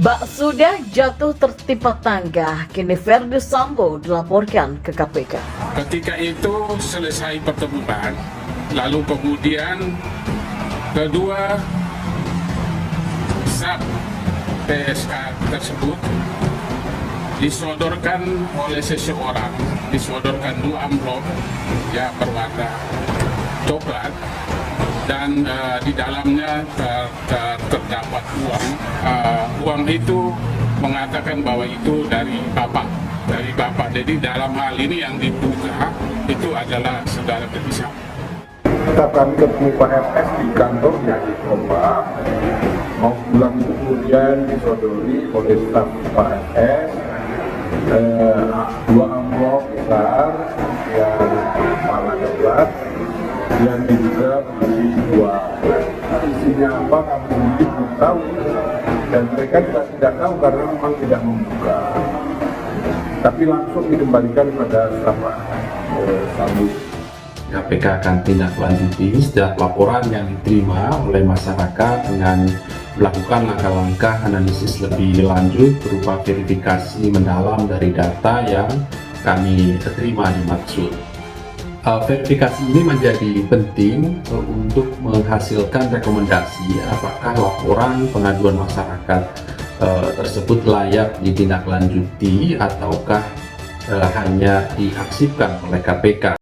Bak sudah jatuh tertimpa tangga, kini Verdi Sambo dilaporkan ke KPK. Ketika itu selesai pertemuan, lalu kemudian kedua sub PSK tersebut disodorkan oleh seseorang, disodorkan 2 amplop ya berwarna coklat, dan di dalamnya terdapat uang. Uang itu mengatakan bahwa itu dari bapak. Jadi dalam hal ini yang diduga itu adalah saudara Verdi Sambo. Kita kami ketemu Pak FS di kantornya di Jombang, mau pulang kemudian disodori oleh staf Pak FS 2 amplop besar yang kepala coklat yang diduga berisi uang. Isinya apa kami belum tahu, dan mereka juga tidak tahu karena memang tidak membuka. Tapi langsung dikembalikan pada staf Sambo. KPK akan tindak lanjuti setiap laporan yang diterima oleh masyarakat dengan melakukan langkah-langkah analisis lebih lanjut berupa verifikasi mendalam dari data yang kami terima dimaksud. Verifikasi ini menjadi penting untuk menghasilkan rekomendasi apakah laporan pengaduan masyarakat tersebut layak ditindaklanjuti ataukah hanya diaksipkan oleh KPK.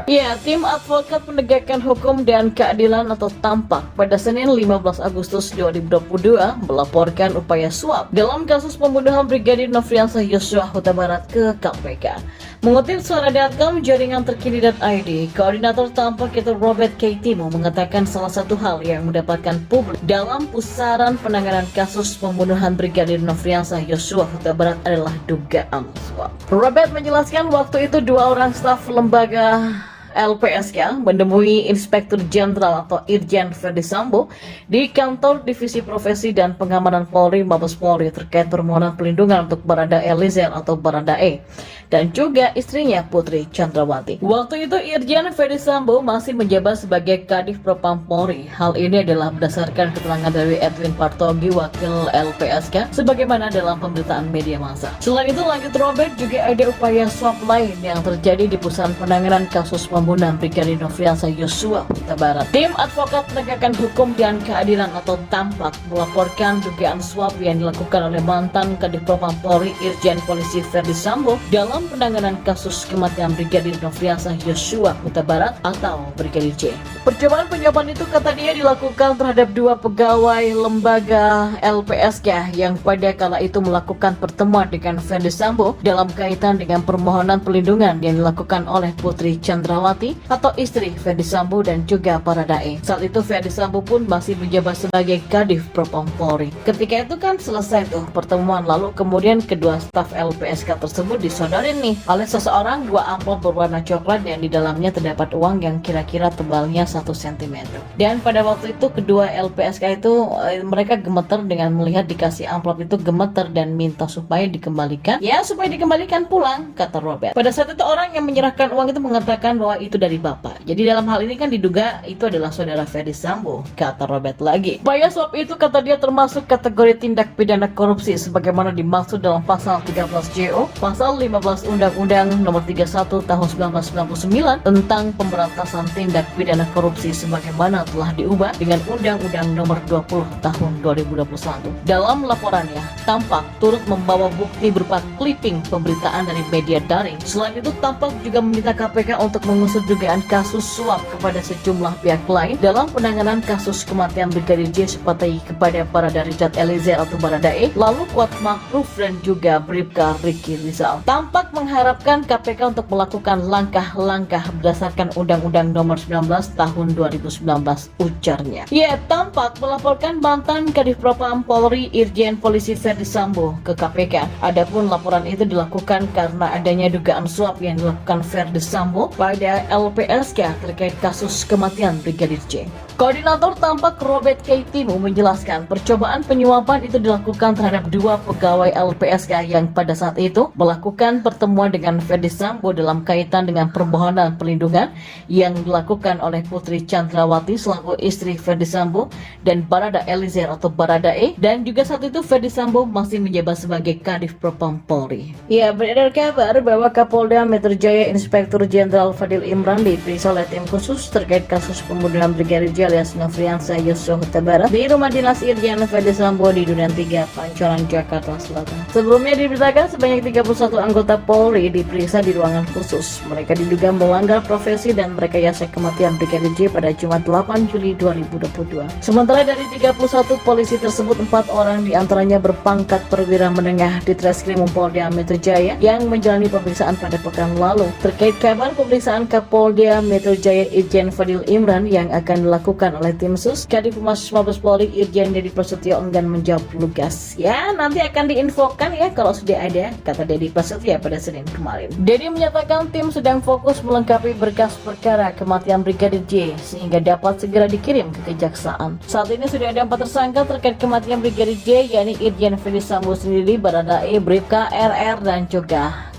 Ya, tim advokat penegakan hukum dan keadilan atau Tampak pada Senin 15 Agustus 2022 melaporkan upaya suap dalam kasus pembunuhan Brigadir Nofriansah Yosua Huta Barat ke KPK. Mengutip suara.com jaringan terkini.id, koordinator Tampak itu Robert K. Timo mengatakan salah satu hal yang mendapatkan publik dalam pusaran penanganan kasus pembunuhan Brigadir Nofriansah Yosua Huta Barat adalah dugaan suap. Robert menjelaskan waktu itu 2 orang staf lembaga LPSK menemui Inspektur Jenderal atau Irjen Verdi Sambo di kantor Divisi Profesi dan Pengamanan Polri Mabes Polri terkait permohonan pelindungan untuk Barada Eliezer atau Baradae dan juga istrinya Putri Chandrawati. Waktu itu Irjen Verdi Sambo masih menjabat sebagai Kadif Propam Polri. Hal ini adalah berdasarkan keterangan dari Edwin Partogi, wakil LPSK, sebagaimana dalam pemberitaan media massa. Selain itu, lanjut Robert, juga ada upaya suap lain yang terjadi di perusahaan penanganan kasus pembunuhan Brigadir Nofriansah Yosua Huta Barat. Tim Advokat Penegakan Hukum dan Keadilan atau Tampak melaporkan dugaan suap yang dilakukan oleh mantan Kadif Propam Polri Irjen Polisi Verdi Sambo dalam penanganan kasus kematian Brigadir Nofriansah Yosua Huta Barat atau Brigadir J. Percobaan penyuapan itu kata dia dilakukan terhadap 2 pegawai lembaga LPSK yang pada kala itu melakukan pertemuan dengan Verdi Sambo dalam kaitan dengan permohonan pelindungan yang dilakukan oleh Putri Chandrawati atau istri Verdi Sambo dan juga Baradae. Saat itu Verdi Sambo pun masih menjabat sebagai Kadif Propam Polri. Ketika itu kan selesai tuh pertemuan, lalu kemudian kedua staf LPSK tersebut disodorin nih oleh seseorang 2 amplop berwarna coklat yang di dalamnya terdapat uang yang kira-kira tebalnya 1 cm. Dan pada waktu itu kedua LPSK itu mereka gemeter dengan melihat dikasih amplop itu, gemeter dan minta supaya dikembalikan. Ya, supaya dikembalikan pulang, kata Robert. Pada saat itu orang yang menyerahkan uang itu mengatakan bahwa itu dari bapak. Jadi dalam hal ini kan diduga itu adalah saudara Verdi Sambo, kata Robert lagi. Upaya suap itu kata dia termasuk kategori tindak pidana korupsi sebagaimana dimaksud dalam pasal 13 JO, pasal 15 Undang-Undang Nomor 31 Tahun 1999 tentang pemberantasan tindak pidana korupsi sebagaimana telah diubah dengan Undang-Undang Nomor 20 Tahun 2021. Dalam laporannya, Tampak turut membawa bukti berupa clipping pemberitaan dari media daring. Selain itu, Tampak juga meminta KPK untuk mengusut dugaan kasus suap kepada sejumlah pihak lain dalam penanganan kasus kematian Brigadir J seperti kepada Barada Richard Eliezer atau Baradae, lalu Kuat Makruf dan juga Bribka Ricky Rizal. Tampak mengharapkan KPK untuk melakukan langkah-langkah berdasarkan Undang-Undang Nomor 19 Tahun 2019, ujarnya. Ya, Tampak melaporkan mantan Kadif Propam Polri Irjen Polisi Verdi Sambo ke KPK. Adapun laporan itu dilakukan karena adanya dugaan suap yang dilakukan Verdi Sambo pada LPSK terkait kasus kematian Brigadir J. Koordinator Tampak Robert K. Timu menjelaskan percobaan penyuapan itu dilakukan terhadap 2 pegawai LPSK yang pada saat itu melakukan pertemuan dengan Ferdy Sambo dalam kaitan dengan permohonan perlindungan yang dilakukan oleh Putri Chandrawati selaku istri Ferdy Sambo dan Barada Eliezer atau Baradae, dan juga saat itu Ferdy Sambo masih menjabat sebagai Kadif Propam Polri. Ya, beredar kabar bahwa Kapolda Metro Jaya Inspektur Jenderal Fadil Imran diperiksa oleh tim khusus terkait kasus pembunuhan Brigadir J alias Nofriansah Yosua Huta Barat di rumah dinas Irjen Ferdy Sambo di Duren 3, Pancoran, Jakarta Selatan. Sebelumnya diberitakan sebanyak 31 anggota Polri diperiksa di ruangan khusus. Mereka diduga melanggar profesi dan merekayasa kematian Brigadir J pada Jumat 8 Juli 2022. Sementara dari 31 polisi tersebut, 4 orang diantaranya berpangkat perwira menengah di Treskrim Polda Metro Jaya yang menjalani pemeriksaan pada pekan lalu. Terkait kabar pemeriksaan Kapolda Metro Jaya Irjen Fadil Imran yang akan dilakukan oleh tim sus, Kadif Humas Mabes Polri Irjen Dedi Prasetyo enggan menjawab lugas. Ya, nanti akan diinfokan ya kalau sudah ada, kata Dedi Prasetyo pada Senin kemarin. Dedi menyatakan tim sedang fokus melengkapi berkas perkara kematian Brigadir J sehingga dapat segera dikirim ke kejaksaan. Saat ini sudah ada 4 tersangka terkait kematian Brigadir J, yakni Irjen Ferdy Sambo sendiri, Baradae, Bribka, RR dan juga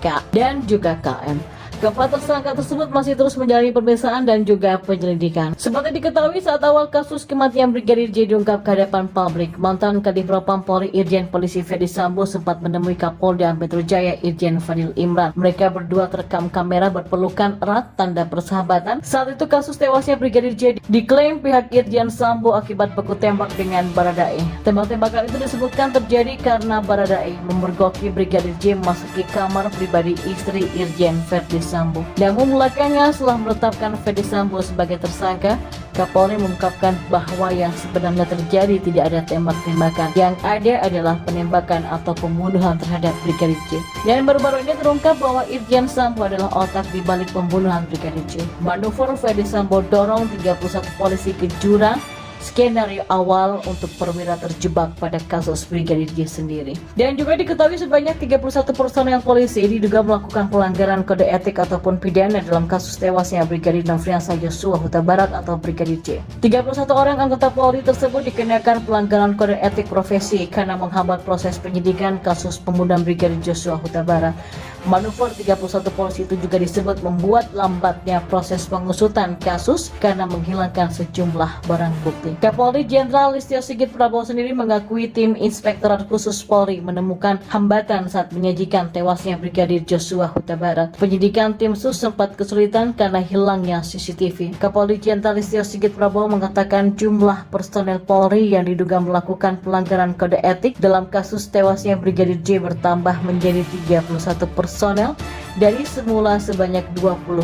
KN. Keempat tersangka tersebut masih terus menjalani pemeriksaan dan juga penyelidikan. Seperti diketahui, saat awal kasus kematian Brigadir J diungkap ke hadapan publik, mantan Kadif Propam Polri Irjen Polisi Ferdy Sambo sempat menemui Kapolda Metro Jaya Irjen Fadil Imran. Mereka berdua terekam kamera berpelukan erat tanda persahabatan. Saat itu kasus tewasnya Brigadir J diklaim pihak Irjen Sambo akibat baku tembak dengan Baradae. Tembak-tembakan itu disebutkan terjadi karena Baradae memergoki Brigadir J memasuki kamar pribadi istri Irjen Ferdy Sambo. Namun belakangan setelah menetapkan Ferdy Sambo sebagai tersangka, Kapolri mengungkapkan bahwa yang sebenarnya terjadi tidak ada tembak-tembakan. Yang ada adalah penembakan atau pembunuhan terhadap Brigadir J. Dan baru-baru ini terungkap bahwa Irjen Sambo adalah otak di balik pembunuhan Brigadir J. Manuver Ferdy Sambo dorong 31 polisi ke jurang, skenario awal untuk perwira terjebak pada kasus Brigadir J sendiri. Dan juga diketahui sebanyak 31 personel polisi diduga melakukan pelanggaran kode etik ataupun pidana dalam kasus tewasnya Brigadir Nofriansah Yosua Huta Barat atau Brigadir J. 31 orang anggota Polri tersebut dikenakan pelanggaran kode etik profesi karena menghambat proses penyidikan kasus pembunuhan Brigadir Yosua Huta Barat. Manuver 31 polisi itu juga disebut membuat lambatnya proses pengusutan kasus karena menghilangkan sejumlah barang bukti. Kapolri Jenderal Listio Sigit Prabowo sendiri mengakui tim Inspektorat Khusus Polri menemukan hambatan saat menyajikan tewasnya Brigadir Joshua Huta Barat. Penyidikan tim sus sempat kesulitan karena hilangnya CCTV. Kapolri Jenderal Listio Sigit Prabowo mengatakan jumlah personel Polri yang diduga melakukan pelanggaran kode etik dalam kasus tewasnya Brigadir J bertambah menjadi 31 personel dari semula sebanyak 25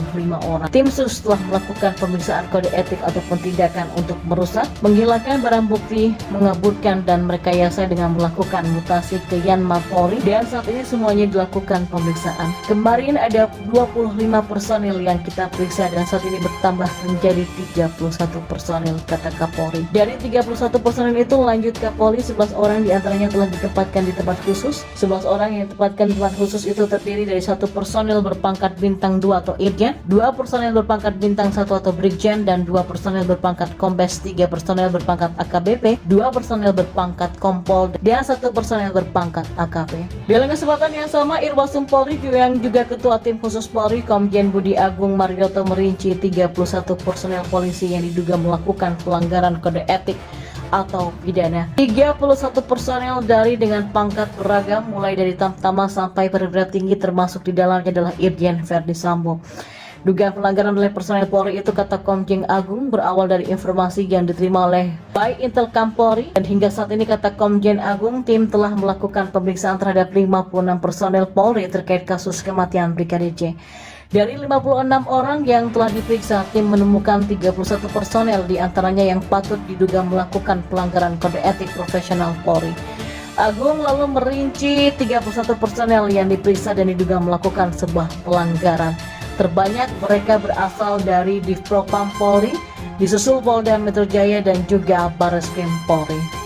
orang. Tim sus telah melakukan pemeriksaan kode etik ataupun tindakan untuk merusak, menghilangkan barang bukti, mengaburkan dan merekayasa dengan melakukan mutasi ke Yanma Polri, dan saat ini semuanya dilakukan pemeriksaan. Kemarin ada 25 personil yang kita periksa dan saat ini bertambah menjadi 31 personil, kata Kapolri. Dari 31 personil itu lanjut Kapolri 11 orang diantaranya telah ditempatkan di tempat khusus. 11 orang yang ditempatkan di tempat khusus itu terdiri dari 1 personil berpangkat bintang 2 atau Irjen, 2 personil berpangkat bintang 1 atau Brigjen, dan 2 personil berpangkat Kombes, 3 personil berpangkat AKBP, 2 personil berpangkat Kompol, dan 1 personil berpangkat AKP. Dalam kesempatan yang sama, Irwasum Polri yang juga Ketua Tim Khusus Polri Komjen Budi Agung Marioto merinci 31 personel polisi yang diduga melakukan pelanggaran kode etik atau pidana. 31 personel dari dengan pangkat beragam mulai dari tamtama sampai perwira tinggi, termasuk di dalamnya adalah Irjen Ferdy Sambo. Dugaan pelanggaran oleh personel Polri itu, kata Komjen Agung, berawal dari informasi yang diterima oleh Baik Intelkam Polri, dan hingga saat ini, kata Komjen Agung, tim telah melakukan pemeriksaan terhadap 56 personel Polri terkait kasus kematian Brigadir J. Dari 56 orang yang telah diperiksa, tim menemukan 31 personel diantaranya yang patut diduga melakukan pelanggaran kode etik profesional Polri. Agung lalu merinci 31 personel yang diperiksa dan diduga melakukan sebuah pelanggaran. Terbanyak mereka berasal dari Divpropam Polri, disusul Polda Metro Jaya dan juga Barreskrim Polri.